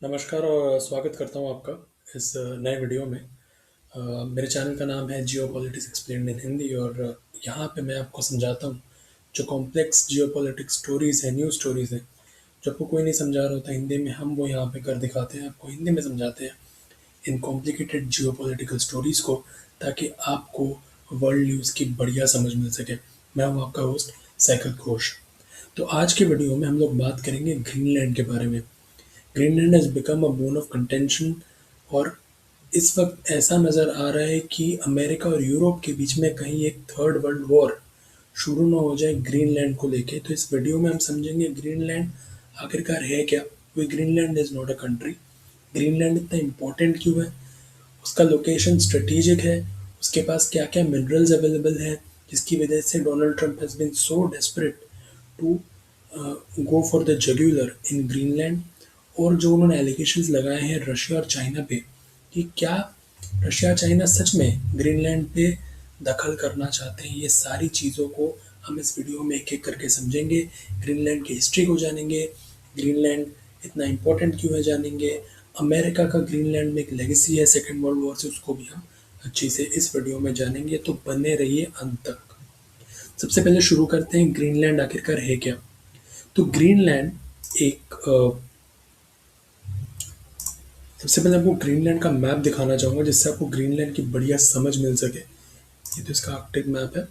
नमस्कार और स्वागत करता हूँ आपका इस नए वीडियो में। मेरे चैनल का नाम है जियो पॉलिटिक्स एक्सप्लेन्ड इन हिंदी और यहाँ पे मैं आपको समझाता हूँ जो कॉम्प्लेक्स जियो पॉलिटिक्स स्टोरीज़ है, न्यूज़ स्टोरीज़ है, जो आपको कोई नहीं समझा रहा होता हिंदी में, हम वो यहाँ पे कर दिखाते हैं, आपको हिंदी में समझाते हैं इन कॉम्प्लिकेटेड जियो पॉलिटिकल स्टोरीज़ को, ताकि आपको वर्ल्ड न्यूज़ की बढ़िया समझ मिल सके। मैं हूँ आपका होस्ट सैकत घोष। तो आज के वीडियो में हम लोग बात करेंगे ग्रीनलैंड के बारे में। Greenland has become a bone of contention और इस वक्त ऐसा नज़र आ रहा है कि अमेरिका और यूरोप के बीच में कहीं एक थर्ड वर्ल्ड वॉर शुरू ना हो जाए ग्रीनलैंड को लेके। तो इस वीडियो में हम समझेंगे ग्रीनलैंड आखिरकार है क्या। कोई Greenland is not a country. Greenland इतना इम्पोर्टेंट क्यों है, उसका लोकेशन स्ट्रेटेजिक है, उसके पास क्या क्या मिनरल्स अवेलेबल हैं जिसकी वजह से Donald Trump has been so desperate to go for the jugular in Greenland. और जो उन्होंने एलिगेशंस लगाए हैं रशिया और चाइना पे कि क्या रशिया चाइना सच में ग्रीनलैंड पे दखल करना चाहते हैं, ये सारी चीज़ों को हम इस वीडियो में एक एक करके समझेंगे। ग्रीनलैंड की हिस्ट्री को जानेंगे, ग्रीनलैंड इतना इम्पोर्टेंट क्यों है जानेंगे, अमेरिका का ग्रीनलैंड में एक लेगेसी है सेकेंड वर्ल्ड वॉर से, उसको भी हम अच्छी से इस वीडियो में जानेंगे। तो बने रहिए अंत तक। सबसे पहले शुरू करते हैं ग्रीनलैंड आखिरकार है क्या। तो ग्रीनलैंड एक सबसे पहले आपको ग्रीनलैंड का मैप दिखाना चाहूँगा जिससे आपको ग्रीनलैंड की बढ़िया समझ मिल सके। ये तो इसका आर्कटिक मैप है।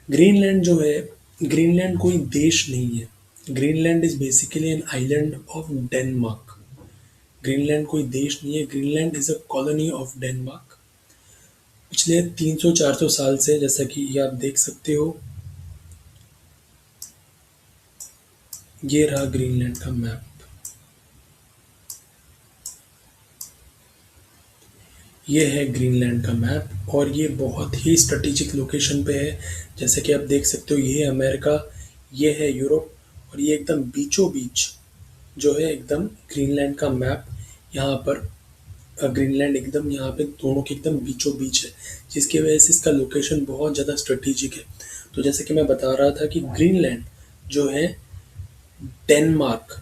ग्रीनलैंड जो है, ग्रीनलैंड कोई देश नहीं है। Greenland is basically an island of Denmark. Greenland कोई देश नहीं है, Greenland is a colony of Denmark. पिछले 300-400 साल से, जैसा कि ये आप देख सकते हो, ये रहा ग्रीनलैंड का मैप। ये है ग्रीनलैंड का मैप और ये बहुत ही स्ट्रेटेजिक लोकेशन पे है। जैसे कि आप देख सकते हो, ये है अमेरिका, ये है यूरोप और ये एकदम बीचों बीच जो है एकदम ग्रीनलैंड का मैप। यहाँ पर ग्रीनलैंड एकदम यहाँ पे दोनों के एकदम बीचों बीच है, जिसकी वजह से इसका लोकेशन बहुत ज़्यादा स्ट्रेटेजिक है। तो जैसे कि मैं बता रहा था कि ग्रीनलैंड जो है डेनमार्क,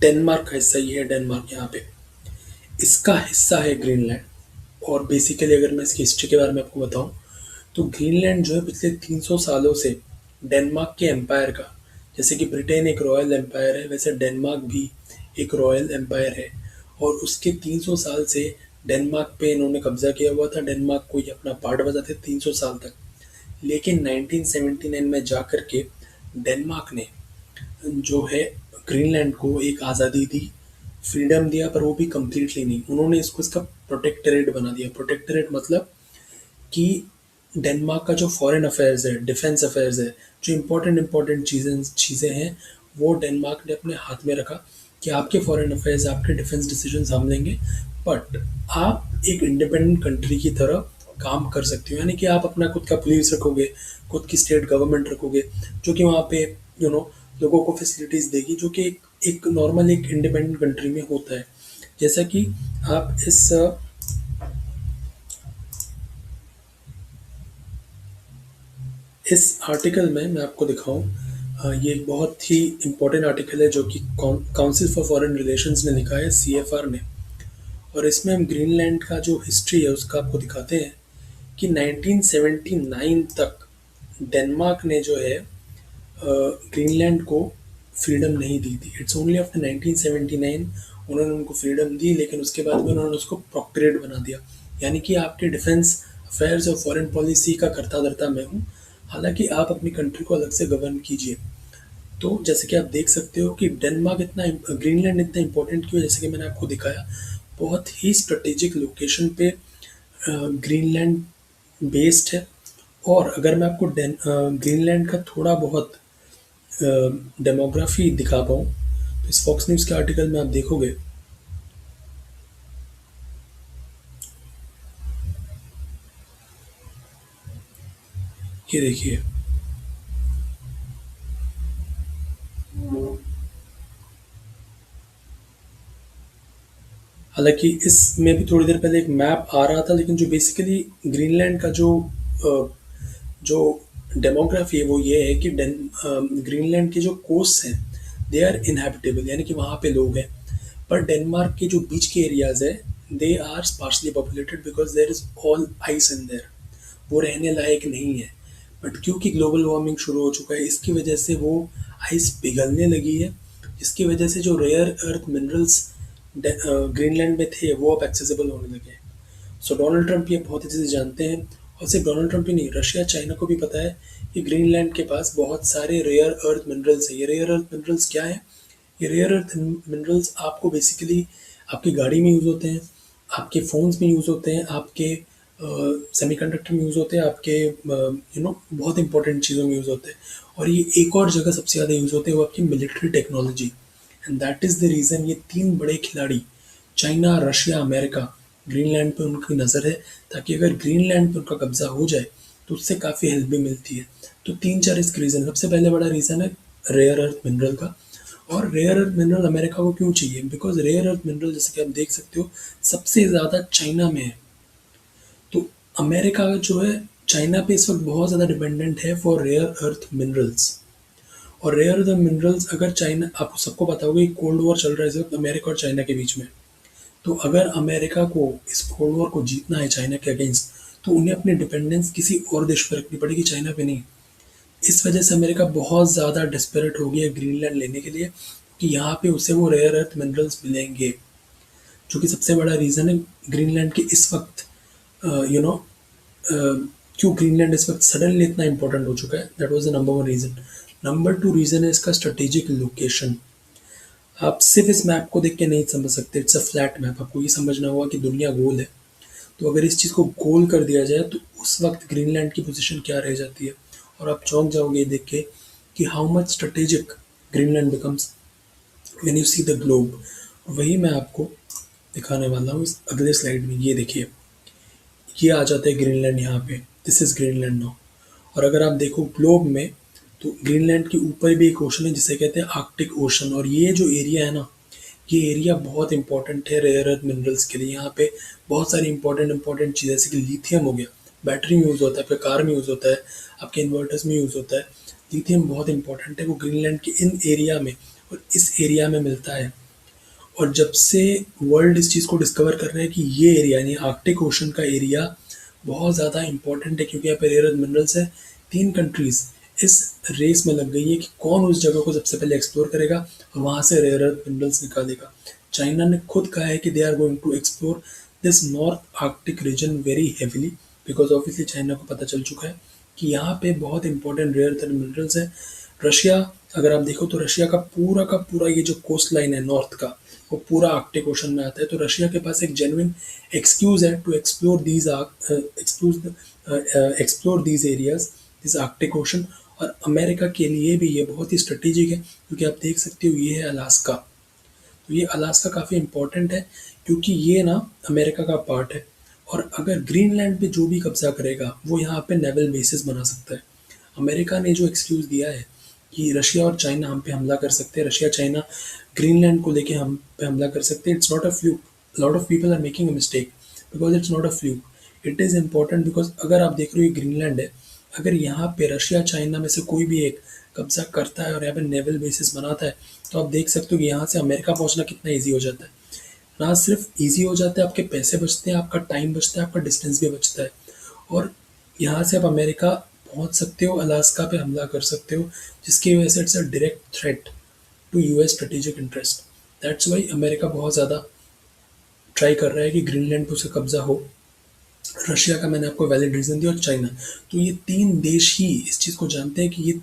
डेनमार्क का हिस्सा, ये है डेनमार्क यहाँ पे, इसका हिस्सा है ग्रीनलैंड। और बेसिकली अगर मैं इसकी हिस्ट्री के बारे में आपको बताऊं तो ग्रीनलैंड जो है पिछले 300 सालों से डेनमार्क के एम्पायर का, जैसे कि ब्रिटेन एक रॉयल एम्पायर है वैसे डेनमार्क भी एक रॉयल एम्पायर है। और उसके 300 साल से डेनमार्क पे इन्होंने कब्जा किया हुआ था। डेनमार्क को ये अपना पार्ट बताते 300 साल तक। लेकिन 1979 में जाकर के डेनमार्क ने जो है ग्रीनलैंड को एक आज़ादी दी, फ्रीडम दिया, पर वो भी कम्प्लीटली नहीं। उन्होंने इसको इसका प्रोटेक्टरेट बना दिया। प्रोटेक्टरेट मतलब कि डेनमार्क का जो फॉरेन अफेयर्स है, डिफेंस अफेयर्स है, जो इम्पोर्टेंट इम्पोर्टेंट चीज़ें हैं, वो डेनमार्क ने अपने हाथ में रखा कि आपके फॉरेन अफेयर्स, आपके डिफेंस डिसीजंस हम लेंगे, बट आप एक इंडिपेंडेंट कंट्री की तरह काम कर सकते हो। यानी कि आप अपना खुद का पुलिस रखोगे, खुद की स्टेट गवर्नमेंट रखोगे, जो कि वहाँ पे लोगों को फैसिलिटीज़ देगी, जो कि एक नॉर्मल एक इंडिपेंडेंट कंट्री में होता है। जैसा कि आप इस आर्टिकल में मैं आपको दिखाऊं, ये एक बहुत ही इम्पोर्टेंट आर्टिकल है जो कि काउंसिल फॉर फॉरेन रिलेशंस ने लिखा है, सीएफआर ने। और इसमें हम ग्रीनलैंड का जो हिस्ट्री है उसका आपको दिखाते हैं कि 1979 तक डेनमार्क ने जो है ग्रीनलैंड को फ्रीडम नहीं दी थी। इट्स ओनली आफ्टर 1979 उन्होंने उनको फ्रीडम दी, लेकिन उसके बाद में उन्होंने उसको प्रोक्टरेट बना दिया। यानी कि आपके डिफेंस अफेयर्स और फॉरेन पॉलिसी का करता धरता मैं हूँ, हालांकि आप अपनी कंट्री को अलग से गवर्न कीजिए। तो जैसे कि आप देख सकते हो कि डेनमार्क इतना, ग्रीनलैंड इतना इम्पोर्टेंट क्यों है, जैसे कि मैंने आपको दिखाया, बहुत ही स्ट्रेटेजिक लोकेशन पे ग्रीनलैंड बेस्ड है। और अगर मैं आपको ग्रीनलैंड का थोड़ा बहुत डेमोग्राफी दिखा पाऊँ तो इस फॉक्स न्यूज़ के आर्टिकल में आप देखोगे, ये देखिए, हालांकि इसमें भी थोड़ी देर पहले एक मैप आ रहा था, लेकिन जो बेसिकली ग्रीनलैंड का जो डेमोग्राफी है वो ये है कि ग्रीनलैंड के जो कोस्ट हैं दे आर इनहैबिटेबल, यानी कि वहाँ पे लोग हैं। पर डेनमार्क के जो बीच के एरियाज है they are sparsely populated because there is all ice in there, वो रहने लायक नहीं है। बट क्योंकि ग्लोबल वार्मिंग शुरू हो चुका है इसकी वजह से वो आइस पिघलने लगी है, जिसकी वजह से जो रेयर अर्थ मिनरल्स ग्रीनलैंड में थे वो अब एक्सेसिबल होने लगे हैं। सो डोनाल्ड ट्रंप ये बहुत अच्छे से जानते हैं, और सिर्फ डोनाल्ड ट्रंप ही नहीं, रशिया चाइना को भी पता है कि ग्रीनलैंड के पास बहुत सारे रेयर अर्थ मिनरल्स हैं। ये रेयर अर्थ मिनरल्स क्या है? ये रेयर अर्थ मिनरल्स आपको बेसिकली आपकी गाड़ी में यूज़ होते हैं, आपके फ़ोन्स में यूज़ होते हैं, आपके सेमीकंडक्टर में यूज़ होते हैं, आपके बहुत इंपॉर्टेंट चीज़ों में यूज़ होते हैं। और ये एक और जगह सबसे ज़्यादा यूज़ होते हैं, वो आपकी military technology. And that is the reason ये तीन बड़े खिलाड़ी चाइना, रशिया, अमेरिका ग्रीनलैंड पे उनकी नज़र है, ताकि अगर ग्रीनलैंड पे उनका कब्जा हो जाए तो उससे काफ़ी हेल्प भी मिलती है। तो तीन चार इसके रीज़न, सबसे पहले बड़ा रीज़न है रेयर अर्थ मिनरल का। और रेयर अर्थ मिनरल अमेरिका को क्यों चाहिए? बिकॉज रेयर अर्थ मिनरल जैसे कि आप देख सकते हो सबसे ज़्यादा चाइना में है। तो अमेरिका जो है चाइना पे इस वक्त बहुत ज़्यादा डिपेंडेंट है फॉर रेयर अर्थ मिनरल्स। और रेयर अर्थ मिनरल्स अगर चाइना, आपको सबको पता होगा कि कोल्ड वॉर चल रहा है इस वक्त अमेरिका और चाइना के बीच में। तो अगर अमेरिका को इस कोल्ड वॉर को जीतना है चाइना के अगेंस्ट, तो उन्हें अपनी डिपेंडेंस किसी और देश पर रखनी पड़ेगी, चाइना पे नहीं। इस वजह से अमेरिका बहुत ज़्यादा डिस्परेट हो गया है ग्रीनलैंड लेने के लिए, कि यहाँ पे उसे वो रेयर अर्थ मिनरल्स मिलेंगे, जो कि सबसे बड़ा रीज़न है ग्रीनलैंड के इस वक्त यू नो क्यों ग्रीनलैंड इस वक्त सडनली इतना इंपॉर्टेंट हो चुका है। That was the number one reason. Number two reason है इसका स्ट्रेटेजिक लोकेशन। आप सिर्फ इस मैप को देख के नहीं समझ सकते, इट्स अ फ्लैट मैप। आपको ये समझना होगा कि दुनिया गोल है। तो अगर इस चीज़ को गोल कर दिया जाए तो उस वक्त ग्रीनलैंड की पोजीशन क्या रह जाती है, और आप चौंक जाओगे ये देख के कि how much strategic Greenland becomes when you see the globe. वही मैं आपको दिखाने वाला हूँ इस अगले स्लाइड में। ये देखिए, ये आ जाता है ग्रीनलैंड यहाँ पे, दिस इज़ ग्रीनलैंड नाउ। और अगर आप देखो ग्लोब में तो ग्रीनलैंड के ऊपर भी एक ओशन है जिसे कहते हैं आर्कटिक ओशन। और ये जो एरिया है ना, ये एरिया बहुत इंपॉर्टेंट है रेयर अर्थ मिनरल्स के लिए। यहाँ पे बहुत सारी इंपॉर्टेंट चीज़ें जैसे कि लिथियम हो गया, बैटरी में यूज़ होता है, आपके कार में यूज़ होता है, आपके इन्वर्टर्स में यूज़ होता है। लिथियम बहुत इंपॉर्टेंट है, वो ग्रीनलैंड के इन एरिया में और इस एरिया में मिलता है। और जब से वर्ल्ड इस चीज़ को डिस्कवर कर रहा है कि ये एरिया यानी आर्कटिक ओशन का एरिया बहुत ज़्यादा इंपॉर्टेंट है, क्योंकि यहाँ पे रेयर अर्थ मिनरल्स है, तीन कंट्रीज़ इस रेस में लग गई है कि कौन उस जगह को सबसे पहले एक्सप्लोर करेगा और वहाँ से रेयर अर्थ मिनरल्स निकालेगा। चाइना ने खुद कहा है कि they are going to explore this north Arctic region very heavily, because obviously China को पता चल चुका है कि यहाँ पे बहुत इंपॉर्टेंट रेयर अर्थ मिनरल्स है। रशिया, अगर आप देखो तो रशिया का पूरा ये जो कोस्ट लाइन है नॉर्थ का, वो पूरा आर्कटिक ओशन में आता है। तो रशिया के पास एक जेन्युइन एक्सक्यूज़ है to explore these areas, this Arctic Ocean. और अमेरिका के लिए भी ये बहुत ही स्ट्रेटेजिक है, क्योंकि आप देख सकते हो ये है अलास्का। तो ये अलास्का काफ़ी इम्पोर्टेंट है क्योंकि ये ना अमेरिका का पार्ट है। और अगर ग्रीनलैंड पे जो भी कब्जा करेगा वो यहाँ पे नेवल बेसिस बना सकता है। अमेरिका ने जो एक्सक्यूज़ दिया है कि रशिया और चाइना हम पे हमला कर सकते हैं, रशिया चाइना ग्रीनलैंड को लेके हम पे हमला कर सकते हैं, it's not a fluke. Lot of people are making a mistake because it's not a fluke, it is important. Because अगर आप देख रहे हो ये ग्रीनलैंड है, अगर यहाँ पे रशिया चाइना में से कोई भी एक कब्जा करता है और यहाँ पे नेवल बेसिस बनाता है, तो आप देख सकते हो कि यहाँ से अमेरिका पहुँचना कितना ईजी हो जाता है। ना सिर्फ ईजी हो जाता है, आपके पैसे बचते हैं, आपका टाइम बचता है, आपका डिस्टेंस भी बचता है। और यहाँ से आप अमेरिका पहुँच सकते हो, अलास्का पे हमला कर सकते हो, जिसकी वजह से it's a direct threat to US strategic interest. That's why America बहुत ज़्यादा ट्राई कर रहा है कि ग्रीनलैंड पे उसका कब्जा हो। रशिया का मैंने आपको वैलिड रीज़न दिया, और चाइना। तो ये तीन देश ही इस चीज़ को जानते हैं कि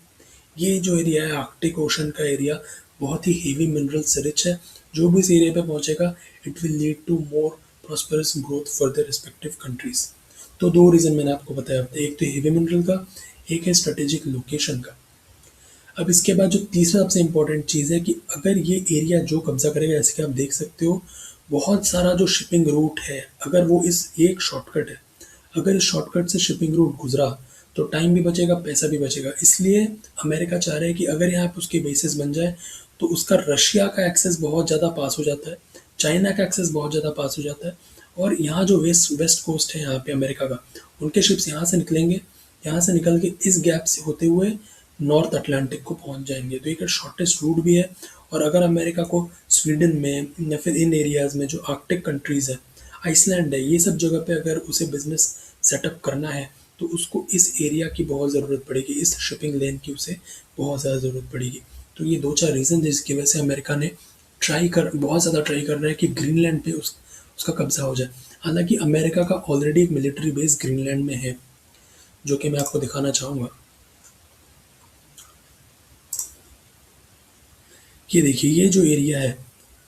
ये जो एरिया है आर्कटिक ओशन का एरिया बहुत ही हेवी मिनरल से रिच है। जो भी इस एरिया पे पहुंचेगा it will lead to more prosperous growth for the respective countries. तो दो रीज़न मैंने आपको बताया, एक तो हेवी मिनरल का, एक है स्ट्रेटेजिक लोकेशन का। अब इसके बाद जो तीसरा सबसे इम्पोर्टेंट चीज़ है कि अगर ये एरिया जो कब्जा करेगा, जैसे कि आप देख सकते हो बहुत सारा जो शिपिंग रूट है, अगर वो इस ये एक शॉर्टकट है, अगर इस शॉर्टकट से शिपिंग रूट गुजरा तो टाइम भी बचेगा, पैसा भी बचेगा। इसलिए अमेरिका चाह रहा है कि अगर यहाँ पे उसकी बेसिस बन जाए तो उसका रशिया का एक्सेस बहुत ज़्यादा पास हो जाता है, चाइना का एक्सेस बहुत ज़्यादा पास हो जाता है। और यहाँ जो वेस्ट वेस्ट कोस्ट है यहाँ पे अमेरिका का, उनके शिप्स यहाँ से निकलेंगे यहाँ से निकल के इस गैप से होते हुए नॉर्थ अटलांटिक को पहुंच जाएंगे। तो एक शॉर्टेस्ट रूट भी है। और अगर अमेरिका को स्वीडन में या फिर इन एरियाज़ में जो आर्कटिक कंट्रीज़ है, आइसलैंड है, ये सब जगह पे अगर उसे बिजनेस सेटअप करना है तो उसको इस एरिया की बहुत ज़रूरत पड़ेगी, इस शिपिंग लेन की उसे बहुत ज़्यादा ज़रूरत पड़ेगी। तो ये दो चार रीज़न है जिसकी वजह से अमेरिका ने बहुत ज़्यादा ट्राई कर रहा है कि ग्रीनलैंड पे उसका कब्जा हो जाए। हालांकि अमेरिका का ऑलरेडी एक मिलिट्री बेस ग्रीनलैंड में है, जो कि मैं आपको दिखाना चाहूँगा। ये देखिए, ये जो एरिया है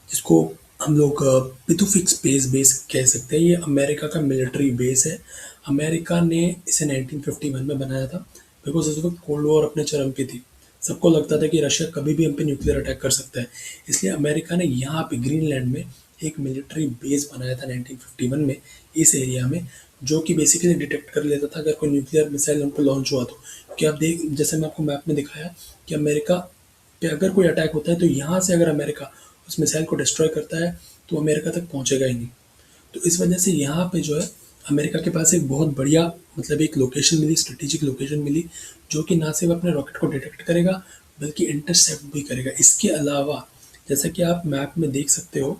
जिसको हम लोग पिथुफिक स्पेस बेस कह सकते हैं, ये अमेरिका का मिलिट्री बेस है। अमेरिका ने इसे 1951 में बनाया था, बिकॉज उस वक्त कोल्ड वॉर अपने चरम पे थी। सबको लगता था कि रशिया कभी भी हम पे न्यूक्लियर अटैक कर सकता है। इसलिए अमेरिका ने यहाँ पे ग्रीनलैंड में एक मिलिट्री बेस बनाया था 1951 में, इस एरिया में, जो कि बेसिकली डिटेक्ट कर लेता था अगर कोई न्यूक्लियर मिसाइल उन पर लॉन्च हुआ तो। क्योंकि आप देख, जैसे मैं आपको मैप में दिखाया कि अमेरिका पे अगर कोई अटैक होता है तो यहाँ से अगर अमेरिका उस मिसाइल को डिस्ट्रॉय करता है तो अमेरिका तक पहुँचेगा ही नहीं। तो इस वजह से यहाँ पे जो है अमेरिका के पास एक बहुत बढ़िया, मतलब एक लोकेशन मिली, स्ट्रेटेजिक लोकेशन मिली, जो कि ना सिर्फ अपने रॉकेट को डिटेक्ट करेगा बल्कि इंटरसेप्ट भी करेगा। इसके अलावा जैसा कि आप मैप में देख सकते हो,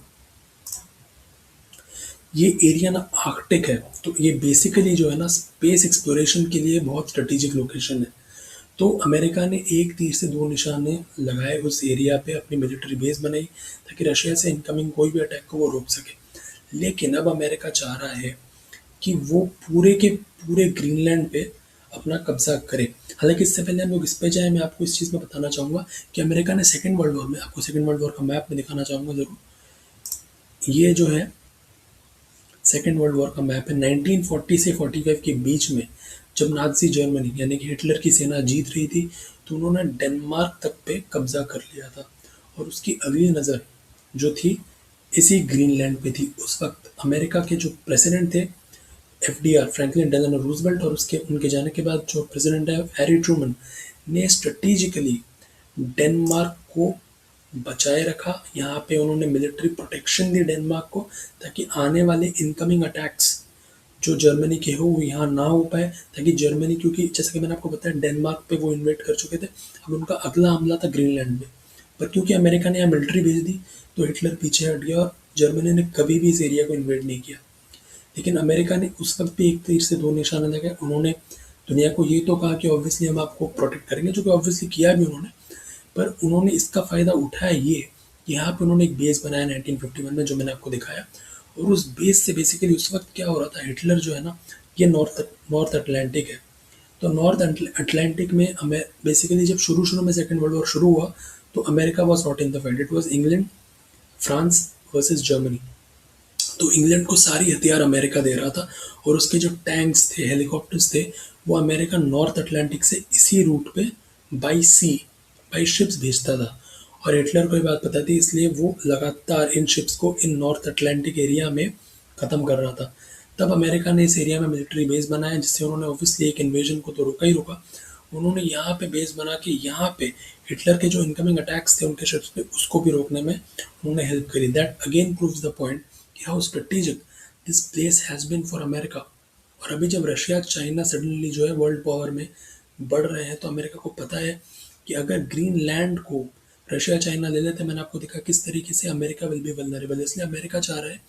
ये एरिया ना आर्कटिक है। तो ये बेसिकली जो है ना स्पेस एक्सप्लोरेशन के लिए बहुत स्ट्रेटेजिक लोकेशन है। तो अमेरिका ने एक तीर से दो निशाने लगाए, उस एरिया पे अपनी मिलिट्री बेस बनाई ताकि रशिया से इनकमिंग कोई भी अटैक को वो रोक सके। लेकिन अब अमेरिका चाह रहा है कि वो पूरे के पूरे ग्रीनलैंड पे अपना कब्जा करे। हालांकि इससे पहले हम लोग इस पे जाए, मैं आपको इस चीज़ में बताना चाहूँगा कि अमेरिका ने सेकेंड वर्ल्ड वॉर में, आपको सेकेंड वर्ल्ड वॉर का मैप में दिखाना चाहूँगा ज़रूर। ये जो है सेकेंड वर्ल्ड वॉर का मैप है। 1940 से 45 के बीच में जब नाज़ी जर्मनी यानी कि हिटलर की सेना जीत रही थी, तो उन्होंने डेनमार्क तक पे कब्जा कर लिया था। और उसकी अगली नज़र जो थी इसी ग्रीनलैंड पे थी। उस वक्त अमेरिका के जो प्रेसिडेंट थे, एफडीआर, फ्रैंकलिन डेलानो रूजवेल्ट, और उसके उनके जाने के बाद जो प्रेसिडेंट है हैरी ट्रूमन, ने स्ट्रेटेजिकली डेनमार्क को बचाए रखा। यहाँ पे उन्होंने मिलिट्री प्रोटेक्शन दी डेनमार्क को, ताकि आने वाले इनकमिंग अटैक्स जो जर्मनी के हो वो यहाँ ना हो पाए। ताकि जर्मनी, क्योंकि जैसा कि मैंने आपको बताया डेनमार्क पे वो इन्वेट कर चुके थे, अब उनका अगला हमला था ग्रीनलैंड में। पर क्योंकि अमेरिका ने यहाँ मिलिट्री भेज दी तो हिटलर पीछे हट गया और जर्मनी ने कभी भी इस एरिया को इन्वेट नहीं किया। लेकिन अमेरिका ने उस वक्त भी एक तीर से दो निशाने लगाए। उन्होंने दुनिया को ये तो कहा कि ऑब्वियसली हम आपको प्रोटेक्ट करेंगे, जो कि ऑब्वियसली किया भी उन्होंने। पर उन्होंने इसका फ़ायदा उठाया ये कि यहाँ पे उन्होंने एक बेस बनाया 1951 में, जो मैंने आपको दिखाया। और उस बेस से बेसिकली उस वक्त क्या हो रहा था, हिटलर जो है ना, ये नॉर्थ नॉर्थ अटलांटिक है। तो नॉर्थ अटलांटिक में हमें बेसिकली जब शुरू शुरू में सेकेंड वर्ल्ड वॉर शुरू हुआ तो America was not in the fight, it was England, France versus Germany. तो इंग्लैंड को सारी हथियार अमेरिका दे रहा था, और उसके जो टैंक्स थे, हेलीकॉप्टर्स थे, वो अमेरिका नॉर्थ अटलांटिक से इसी रूट पे बाई सी, बाई शिप्स भेजता था। और हिटलर को ये बात पता थी, इसलिए वो लगातार इन शिप्स को इन नॉर्थ अटलांटिक एरिया में ख़त्म कर रहा था। तब अमेरिका ने इस एरिया में मिलिट्री बेस बनाया, जिससे उन्होंने ऑब्वियसली एक इन्वेजन को तो रोका ही रोका। उन्होंने यहाँ पे बेस बना के यहाँ पे हिटलर के जो इनकमिंग अटैक्स थे उनके शिप्स पे, उसको भी रोकने में उन्होंने हेल्प करी। That again proves the point कि how strategic this place has been for America. और अभी जब रशिया चाइना सडनली जो है वर्ल्ड पावर में बढ़ रहे हैं, तो अमेरिका को पता है कि अगर ग्रीनलैंड को रशिया चाइना ले लेते, मैंने आपको दिखा किस तरीके से अमेरिका विल बी वल्नरेबल। इसलिए अमेरिका चाह रहा है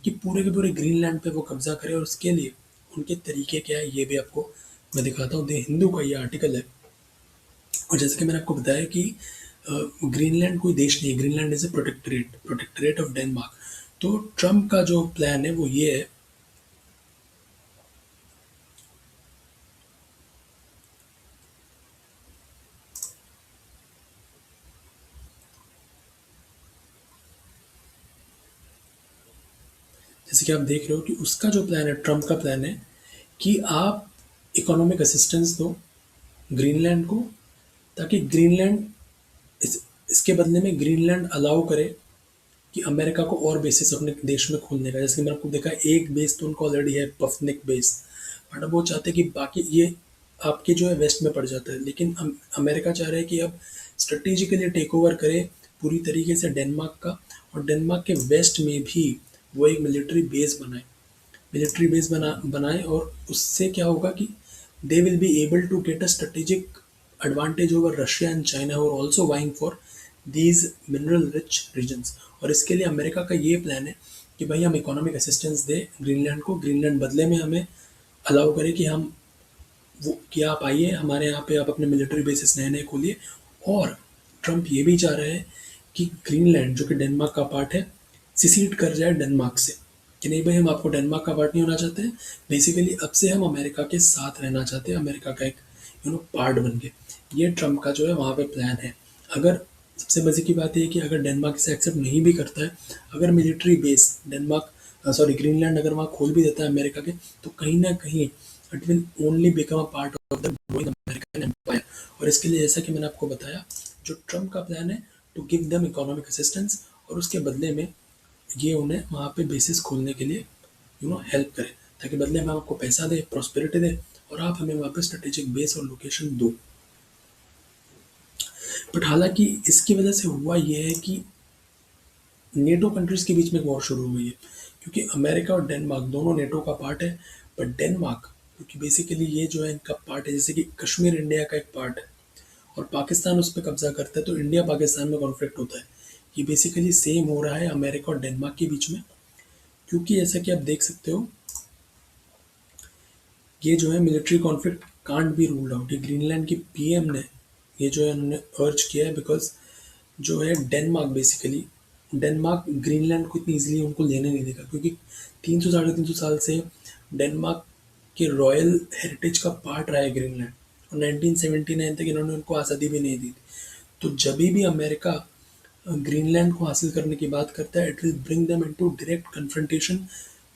कि पूरे के पूरे ग्रीनलैंड पे वो कब्जा करे, और उसके लिए उनके तरीके क्या है ये भी आपको मैं दिखाता हूँ। द हिंदू का ये आर्टिकल है। और जैसे कि मैंने आपको बताया कि ग्रीनलैंड कोई देश नहीं है, Greenland is a protectorate, protectorate of Denmark. तो ट्रम्प का जो प्लान है वो ये है, जैसे कि आप देख रहे हो कि उसका जो प्लान है, ट्रम्प का प्लान है कि आप इकोनॉमिक असिस्टेंस दो ग्रीनलैंड को, ताकि ग्रीनलैंड इसके बदले में ग्रीनलैंड अलाउ करे कि अमेरिका को और बेसिस अपने देश में खोलने का। जैसे कि मैंने आपको देखा, एक बेस तो उनको ऑलरेडी है, पफनिक बेस, बट अब वो चाहते हैं कि बाकी ये आपके जो है वेस्ट में पड़ जाता है। लेकिन अमेरिका चाह रहा है कि अब स्ट्रेटेजिकली टेक ओवर करे पूरी तरीके से डेनमार्क का, और डेनमार्क के वेस्ट में भी वो एक मिलिट्री बेस बनाए, मिलिट्री बेस बनाए। और उससे क्या होगा कि they will be able to get a strategic advantage over Russia and China who are also vying for these mineral rich regions। और इसके लिए अमेरिका का ये प्लान है कि भाई हम इकोनॉमिक असिस्टेंस दें ग्रीनलैंड को, ग्रीनलैंड बदले में हमें अलाउ करें कि हम वो कि आप आइए हमारे यहाँ पे, आप अपने मिलिट्री बेसिस नए नए खोलिए। और ट्रम्प ये भी चाह रहे हैं कि ग्रीनलैंड जो कि डेनमार्क का पार्ट है सिसीड कर जाए डेनमार्क से, कि नहीं भाई हम आपको डेनमार्क का पार्ट नहीं होना चाहते हैं, बेसिकली अब से हम अमेरिका के साथ रहना चाहते हैं, अमेरिका का एक पार्ट बन के। ये ट्रम्प का जो है वहाँ पे प्लान है। अगर सबसे मज़े की बात ये है कि अगर डेनमार्क इसे एक्सेप्ट नहीं भी करता है, अगर military base Denmark sorry Greenland अगर वहाँ खोल भी देता है अमेरिका के, तो कहीं ना कहीं it will only become a part of the growing American empire. और इसके लिए जैसा कि मैंने आपको बताया, जो ट्रम्प का प्लान है to give them economic assistance, और उसके बदले में ये उन्हें वहाँ पे बेसिस खोलने के लिए हेल्प करे, ताकि बदले में आपको पैसा दे, प्रॉस्पेरिटी दे, और आप हमें वहाँ पे स्ट्रेटेजिक बेस और लोकेशन दो। बट हालांकि इसकी वजह से हुआ ये है कि नेटो कंट्रीज के बीच में एक वॉर शुरू हुई है, क्योंकि अमेरिका और डेनमार्क दोनों नेटो का पार्ट है। बट डेनमार्क क्योंकि बेसिकली ये जो है इनका पार्ट है, जैसे कि कश्मीर इंडिया का एक पार्ट है और पाकिस्तान उस पर कब्जा करता है, तो इंडिया पाकिस्तान में कॉन्फ्लिक्ट होता है। ये बेसिकली सेम हो रहा है अमेरिका और डेनमार्क के बीच में, क्योंकि जैसा कि आप देख सकते हो ये जो है military conflict can't be ruled out. ये ग्रीनलैंड की पीएम ने ये जो है उन्होंने अर्ज किया है, बिकॉज जो है डेनमार्क बेसिकली डेनमार्क ग्रीनलैंड को इतनी इजीली उनको लेने नहीं देगा, क्योंकि 300 साढ़े 300 साल से डेनमार्क के रॉयल हेरिटेज का पार्ट रहा है ग्रीनलैंड, और 1979 तक इन्होंने उनको आज़ादी भी नहीं दी थी। तो जब भी अमेरिका ग्रीनलैंड को हासिल करने की बात करता है, it will bring them into direct confrontation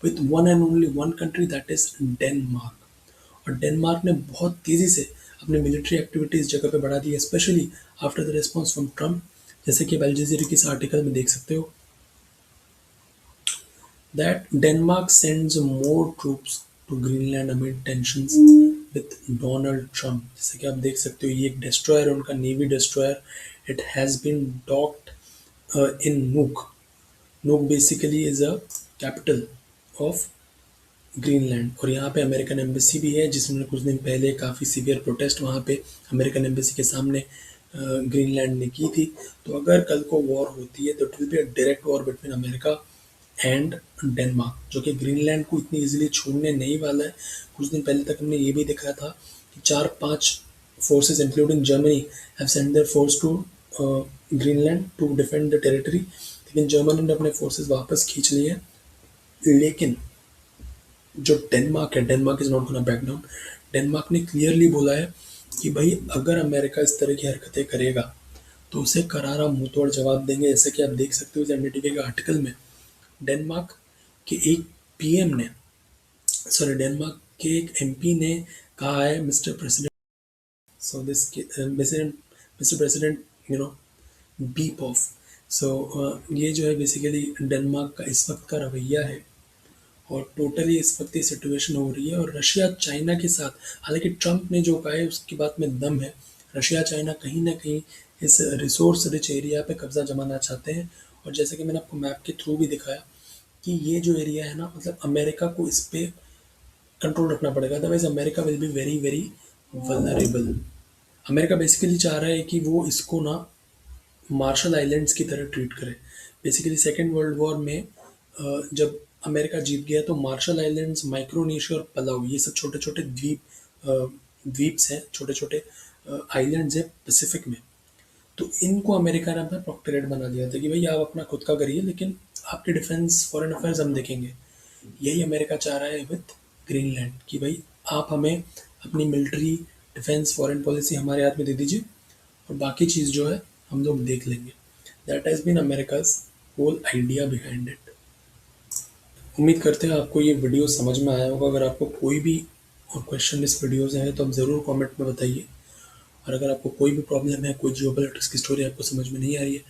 with one and only one country, that is Denmark. और डेनमार्क ने बहुत तेज़ी से अपनी मिलिट्री एक्टिविटी इस जगह पे बढ़ा दी है, specially after the response from Trump. जैसे कि अल जज़ीरा के इस आर्टिकल में देख सकते हो that Denmark sends more troops to Greenland amid tensions with Donald Trump. जैसे कि आप देख सकते हो ये एक डिस्ट्रॉयर, उनका navy destroyer, it has been docked in Nuuk. Nuuk basically is a capital of Greenland, और यहाँ पे अमेरिकन एम्बेसी भी है, जिसमें कुछ दिन पहले काफ़ी सीवियर प्रोटेस्ट वहाँ पे अमेरिकन एम्बेसी के सामने ग्रीनलैंड ने की थी। तो अगर कल को वॉर होती है तो it will be a direct war between America and Denmark, जो कि ग्रीनलैंड को इतनी इजीली छोड़ने नहीं वाला है। कुछ दिन पहले तक हमने ये भी देखा था कि 4-5 forces including Germany have sent their force to Greenland to defend the territory, लेकिन जर्मनी ने अपने फोर्सेस वापस खींच लिए हैं। लेकिन जो डेनमार्क है, Denmark is not gonna back down. Denmark ने क्लियरली बोला है कि भाई अगर अमेरिका इस तरह की हरकतें करेगा तो उसे करारा मुंह तोड़ जवाब देंगे। जैसे कि आप देख सकते हो इस एनडीटीवी के आर्टिकल में डेनमार्क के एक पीएम ने डेनमार्क के एक एमपी ने कहा है, mister president, so this mister president beep of. ये जो है बेसिकली डेनमार्क का इस वक्त का रवैया है, और टोटली इस वक्त ये सिचुएशन हो रही है। और रशिया चाइना के साथ, हालांकि ट्रम्प ने जो कहा है उसकी बात में दम है, रशिया चाइना कहीं ना कहीं इस रिसोर्स रिच एरिया पे कब्जा जमाना चाहते हैं। और जैसे कि मैंने आपको मैप के थ्रू भी दिखाया कि ये जो एरिया है ना, मतलब अमेरिका को इस पे कंट्रोल रखना पड़ेगा, otherwise America will be very very vulnerable. America basically चाह रहा है कि वो इसको ना मार्शल आइलैंड्स की तरह ट्रीट करे। बेसिकली सेकेंड वर्ल्ड वॉर में जब अमेरिका जीत गया तो मार्शल आइलैंड्स, माइक्रोनेशिया और पलाव, ये सब छोटे छोटे द्वीप्स हैं, छोटे छोटे आइलैंड्स हैं पैसिफिक में। तो इनको अमेरिका ने अपना प्रोक्टरेट बना दिया था कि भाई आप अपना खुद का करिए, लेकिन आपके डिफेंस फॉरेन अफेयर्स हम देखेंगे। यही अमेरिका चाह रहा है विद ग्रीनलैंड कि भाई आप हमें अपनी मिलिट्री, डिफेंस, फॉरेन पॉलिसी हमारे हाथ में दे दीजिए, और बाकी चीज़ जो है हम लोग देख लेंगे। That has been America's whole idea behind it. उम्मीद करते हैं आपको ये वीडियो समझ में आया होगा। अगर आपको कोई भी और क्वेश्चन इस वीडियो से है तो आप ज़रूर कमेंट में बताइए, और अगर आपको कोई भी प्रॉब्लम है, कोई जियोपॉलिटिक्स की स्टोरी आपको समझ में नहीं आ रही है,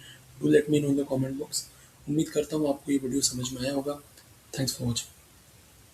do let me know in the comment box. उम्मीद करता हूँ आपको ये वीडियो समझ में आया होगा। Thanks for watching.